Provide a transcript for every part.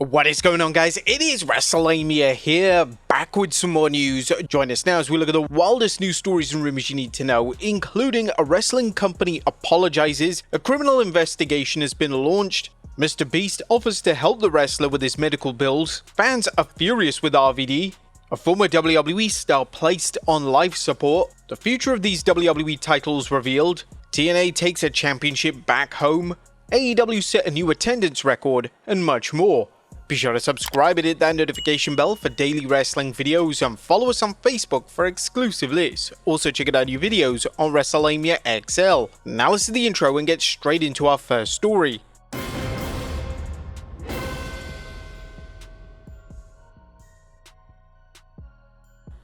What is going on, guys? It is Wrestlelamia here, back with some more news. Join us now as we look at the wildest news stories and rumors you need to know, including a wrestling company apologizes, a criminal investigation has been launched, Mr. Beast offers to help the wrestler with his medical bills, fans are furious with RVD, a former WWE star placed on life support, the future of these WWE titles revealed, TNA takes a championship back home, AEW set a new attendance record, and much more. Be sure to subscribe and hit that notification bell for daily wrestling videos and follow us on Facebook for exclusive lists. Also check out our new videos on Wrestlelamia XL. Now let's do the intro and get straight into our first story.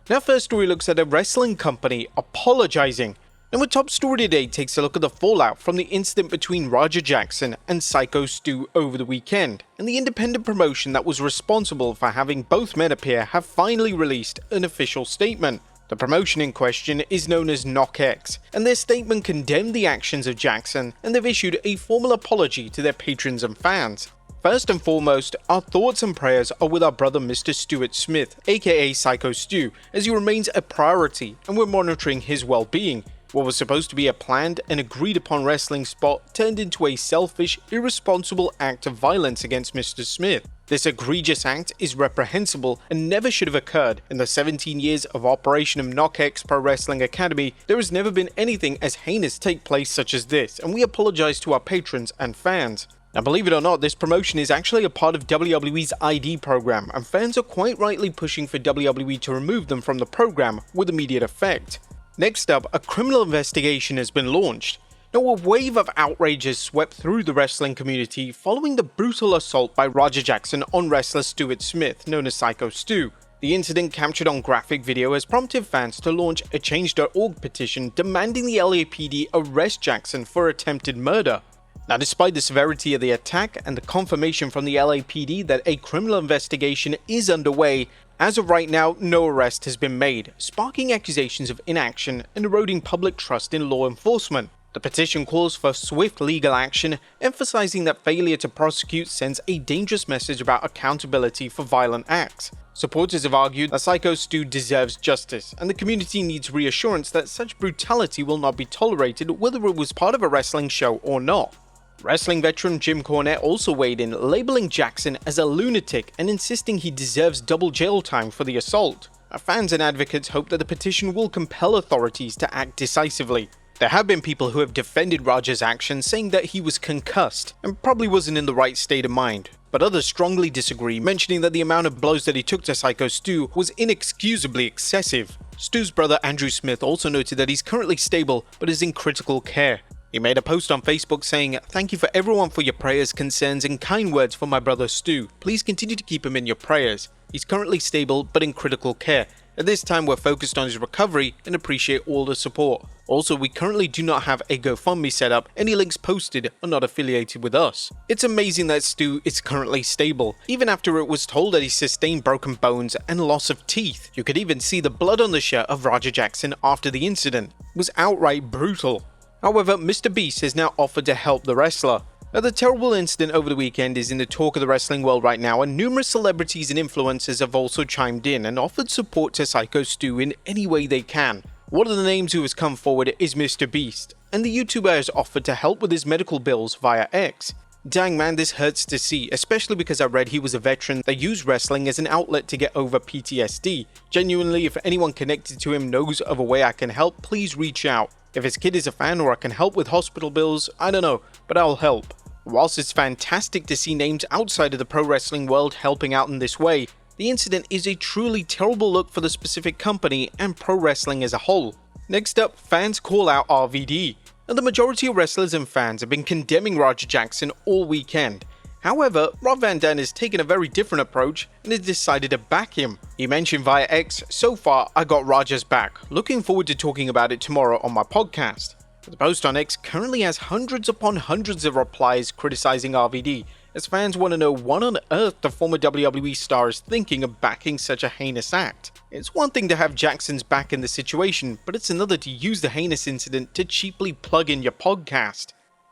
Our first story looks at a wrestling company apologizing. And our top story today takes a look at the fallout from the incident between Roger Jackson and Psycho Stu over the weekend, and the independent promotion that was responsible for having both men appear have finally released an official statement. The promotion in question is known as KNOX, and their statement condemned the actions of Jackson, and they've issued a formal apology to their patrons and fans. First and foremost, our thoughts and prayers are with our brother Mr. Stuart Smith, aka Psycho Stu, as he remains a priority and we're monitoring his well-being. What was supposed to be a planned and agreed upon wrestling spot turned into a selfish, irresponsible act of violence against Mr. Smith. This egregious act is reprehensible and never should have occurred. In the 17 years of operation of KNOX Pro Wrestling Academy, there has never been anything as heinous take place such as this, and we apologize to our patrons and fans. Now, believe it or not, this promotion is actually a part of WWE's ID program, and fans are quite rightly pushing for WWE to remove them from the program with immediate effect. Next up, a criminal investigation has been launched. Now, a wave of outrage has swept through the wrestling community following the brutal assault by Roger Jackson on wrestler Stuart Smith, known as Psycho Stu. The incident, captured on graphic video, has prompted fans to launch a Change.org petition demanding the LAPD arrest Jackson for attempted murder. Now, despite the severity of the attack and the confirmation from the LAPD that a criminal investigation is underway, as of right now, no arrest has been made, sparking accusations of inaction and eroding public trust in law enforcement. The petition calls for swift legal action, emphasizing that failure to prosecute sends a dangerous message about accountability for violent acts. Supporters have argued that Psycho Stu deserves justice, and the community needs reassurance that such brutality will not be tolerated whether it was part of a wrestling show or not. Wrestling veteran Jim Cornette also weighed in, labeling Jackson as a lunatic and insisting he deserves double jail time for the assault. Fans and advocates hope that the petition will compel authorities to act decisively. There have been people who have defended Roger's actions, saying that he was concussed and probably wasn't in the right state of mind. But others strongly disagree, mentioning that the amount of blows that he took to Psycho Stu was inexcusably excessive. Stu's brother Andrew Smith also noted that he's currently stable but is in critical care. He made a post on Facebook saying, "Thank you for everyone for your prayers, concerns, and kind words for my brother Stu. Please continue to keep him in your prayers. He's currently stable but in critical care. At this time, we're focused on his recovery and appreciate all the support. Also, we currently do not have a GoFundMe set up. Any links posted are not affiliated with us." It's amazing that Stu is currently stable, even after it was told that he sustained broken bones and loss of teeth. You could even see the blood on the shirt of Roger Jackson after the incident. It was outright brutal. However, Mr. Beast has now offered to help the wrestler. Now, the terrible incident over the weekend is in the talk of the wrestling world right now, and numerous celebrities and influencers have also chimed in and offered support to Psycho Stu in any way they can. One of the names who has come forward is Mr. Beast, and the YouTuber has offered to help with his medical bills via X. Dang man, this hurts to see, especially because I read he was a veteran that used wrestling as an outlet to get over PTSD. Genuinely, if anyone connected to him knows of a way I can help, please reach out. If his kid is a fan or I can help with hospital bills, I don't know, but I'll help. Whilst it's fantastic to see names outside of the pro wrestling world helping out in this way, the incident is a truly terrible look for the specific company and pro wrestling as a whole. Next up, fans call out RVD. And the majority of wrestlers and fans have been condemning Roger Jackson all weekend. However, Rob Van Dam has taken a very different approach and has decided to back him. He mentioned via X, "So far, I got Roger's back. Looking forward to talking about it tomorrow on my podcast." The post on X currently has hundreds upon hundreds of replies criticizing RVD, as fans want to know what on earth the former WWE star is thinking of backing such a heinous act. It's one thing to have Jackson's back in the situation, but it's another to use the heinous incident to cheaply plug in your podcast.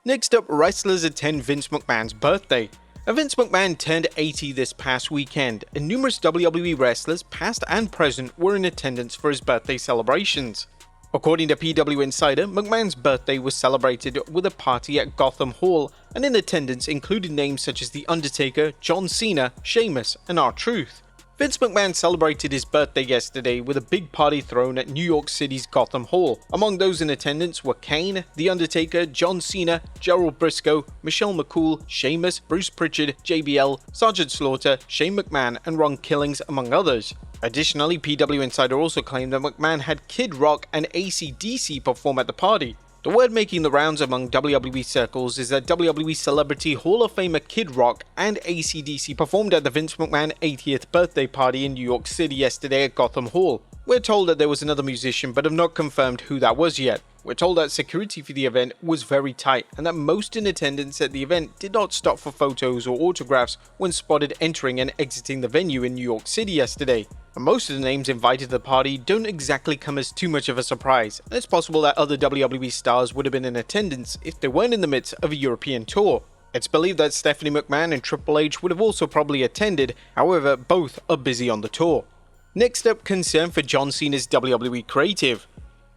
Next up, wrestlers attend Vince McMahon's birthday. Vince McMahon turned 80 this past weekend, and numerous WWE wrestlers, past and present, were in attendance for his birthday celebrations. According to PW Insider, McMahon's birthday was celebrated with a party at Gotham Hall, and in attendance included names such as The Undertaker, John Cena, Sheamus, and R-Truth. Vince McMahon celebrated his birthday yesterday with a big party thrown at New York City's Gotham Hall. Among those in attendance were Kane, The Undertaker, John Cena, Gerald Briscoe, Michelle McCool, Sheamus, Bruce Pritchard, JBL, Sergeant Slaughter, Shane McMahon, and Ron Killings, among others. Additionally, PW Insider also claimed that McMahon had Kid Rock and AC/DC perform at the party. The word making the rounds among WWE circles is that WWE Celebrity Hall of Famer Kid Rock and AC/DC performed at the Vince McMahon 80th birthday party in New York City yesterday at Gotham Hall. We're told that there was another musician, but have not confirmed who that was yet. We're told that security for the event was very tight, and that most in attendance at the event did not stop for photos or autographs when spotted entering and exiting the venue in New York City yesterday. And most of the names invited to the party don't exactly come as too much of a surprise, and it's possible that other WWE stars would have been in attendance if they weren't in the midst of a European tour. It's believed that Stephanie McMahon and Triple H would have also probably attended, however, both are busy on the tour. Next up, concern for John Cena's WWE creative.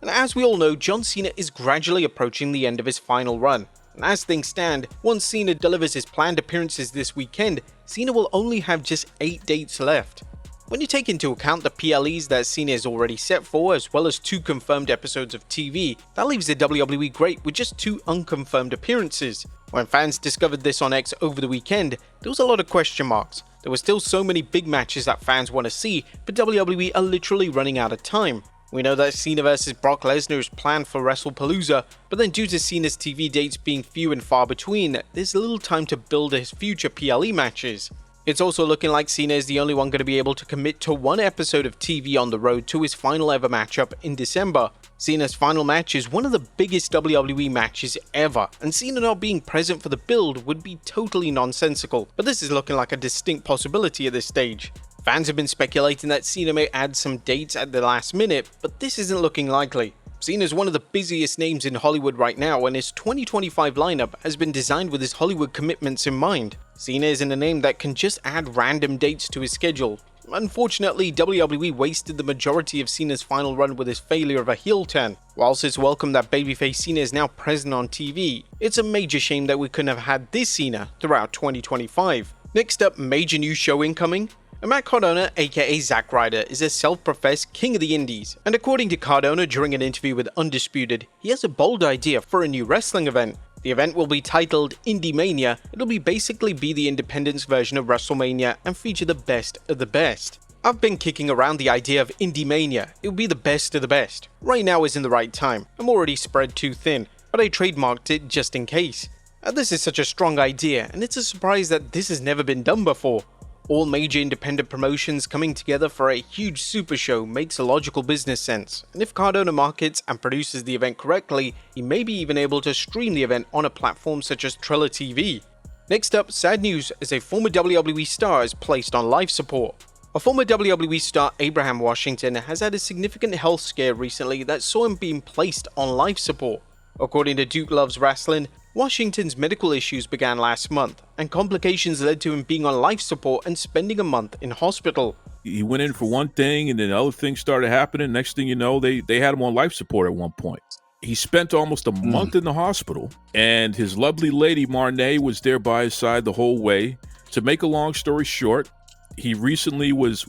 And as we all know, John Cena is gradually approaching the end of his final run. And as things stand, once Cena delivers his planned appearances this weekend, Cena will only have just 8 dates left. When you take into account the PLEs that Cena is already set for, as well as 2 confirmed episodes of TV, that leaves the WWE great with just 2 unconfirmed appearances. When fans discovered this on X over the weekend, there was a lot of question marks. There were still so many big matches that fans want to see, but WWE are literally running out of time. We know that Cena vs Brock Lesnar is planned for WrestlePalooza, but then due to Cena's TV dates being few and far between, there's little time to build his future PLE matches. It's also looking like Cena is the only one going to be able to commit to 1 episode of TV on the road to his final ever matchup in December. Cena's final match is one of the biggest WWE matches ever, and Cena not being present for the build would be totally nonsensical, but this is looking like a distinct possibility at this stage. Fans have been speculating that Cena may add some dates at the last minute, but this isn't looking likely. Cena is one of the busiest names in Hollywood right now, and his 2025 lineup has been designed with his Hollywood commitments in mind. Cena isn't a name that can just add random dates to his schedule. Unfortunately, WWE wasted the majority of Cena's final run with his failure of a heel turn. Whilst it's welcome that babyface Cena is now present on TV, it's a major shame that we couldn't have had this Cena throughout 2025. Next up, major new show incoming. Matt Cardona, aka Zack Ryder, is a self-professed king of the indies, and according to Cardona during an interview with Undisputed, he has a bold idea for a new wrestling event. The event will be titled Indie Mania. It'll basically be the independence version of WrestleMania and feature the best of the best. I've been kicking around the idea of Indie Mania. It will be the best of the best. Right now isn't the right time. I'm already spread too thin, but I trademarked it just in case. This is such a strong idea, and it's a surprise that this has never been done before. All major independent promotions coming together for a huge super show makes a logical business sense, and if Cardona markets and produces the event correctly, he may be even able to stream the event on a platform such as Triller TV. Next up, sad news as a former WWE star is placed on life support. A former WWE star, Abraham Washington, has had a significant health scare recently that saw him being placed on life support. According to Duke Loves Wrestling, Washington's medical issues began last month, and complications led to him being on life support and spending a month in hospital. He went in for one thing, and then other things started happening. Next thing you know, they had him on life support at one point. He spent almost a month in the hospital, and his lovely lady, Marnay, was there by his side the whole way. To make a long story short, he recently was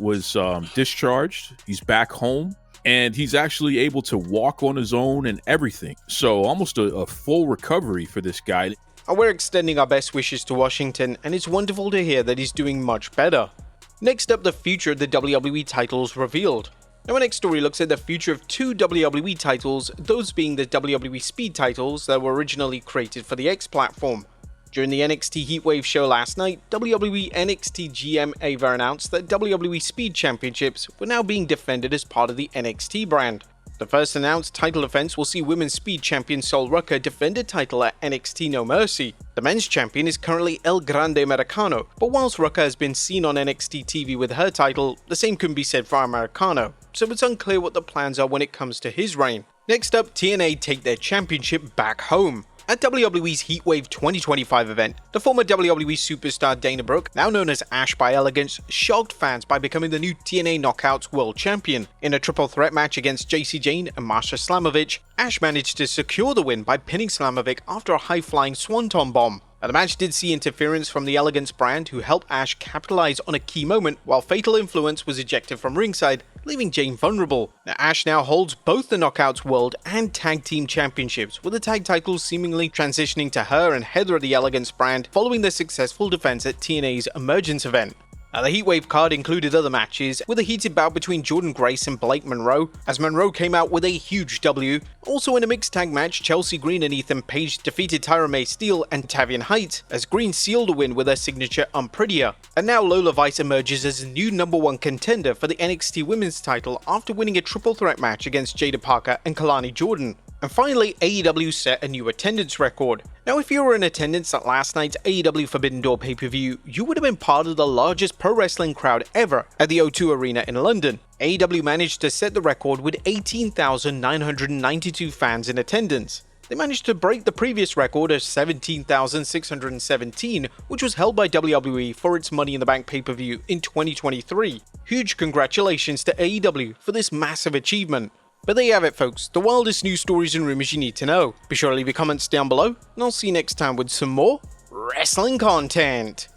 discharged. He's back home. And he's actually able to walk on his own and everything. So almost a full recovery for this guy. We're extending our best wishes to Washington, and it's wonderful to hear that he's doing much better. Next up, the future of the WWE titles revealed. Now, our next story looks at the future of 2 WWE titles, those being the WWE Speed titles that were originally created for the X platform. During the NXT Heatwave show last night, WWE NXT GM Ava announced that WWE Speed Championships were now being defended as part of the NXT brand. The first announced title defense will see Women's Speed Champion Sol Rucker defend a title at NXT No Mercy. The men's champion is currently El Grande Americano, but whilst Rucker has been seen on NXT TV with her title, the same couldn't be said for Americano, so it's unclear what the plans are when it comes to his reign. Next up, TNA take their championship back home. At WWE's Heatwave 2025 event, the former WWE superstar Dana Brooke, now known as Ash by Elegance, shocked fans by becoming the new TNA Knockouts World Champion. In a triple threat match against JC Jane and Masha Slamovich, Ash managed to secure the win by pinning Slamovich after a high-flying swanton bomb. Now, the match did see interference from the Elegance brand, who helped Ash capitalize on a key moment, while Fatal Influence was ejected from ringside, leaving Jane vulnerable. Now, Ash now holds both the Knockouts World and Tag Team Championships, with the tag titles seemingly transitioning to her and Heather of the Elegance brand following their successful defense at TNA's Emergence event. Now, the Heatwave card included other matches, with a heated bout between Jordan Grace and Blake Monroe, as Monroe came out with a huge W. Also in a mixed tag match, Chelsea Green and Ethan Page defeated Tyra May Steele and Tavian Height, as Green sealed a win with her signature Unprettier. And now Lola Vice emerges as a new #1 contender for the NXT Women's title after winning a triple threat match against Jada Parker and Kalani Jordan. And finally, AEW set a new attendance record. Now, if you were in attendance at last night's AEW Forbidden Door pay-per-view, you would have been part of the largest pro wrestling crowd ever at the O2 Arena in London. AEW managed to set the record with 18,992 fans in attendance. They managed to break the previous record of 17,617, which was held by WWE for its Money in the Bank pay-per-view in 2023. Huge congratulations to AEW for this massive achievement. But there you have it, folks, the wildest news stories and rumors you need to know. Be sure to leave your comments down below, and I'll see you next time with some more wrestling content.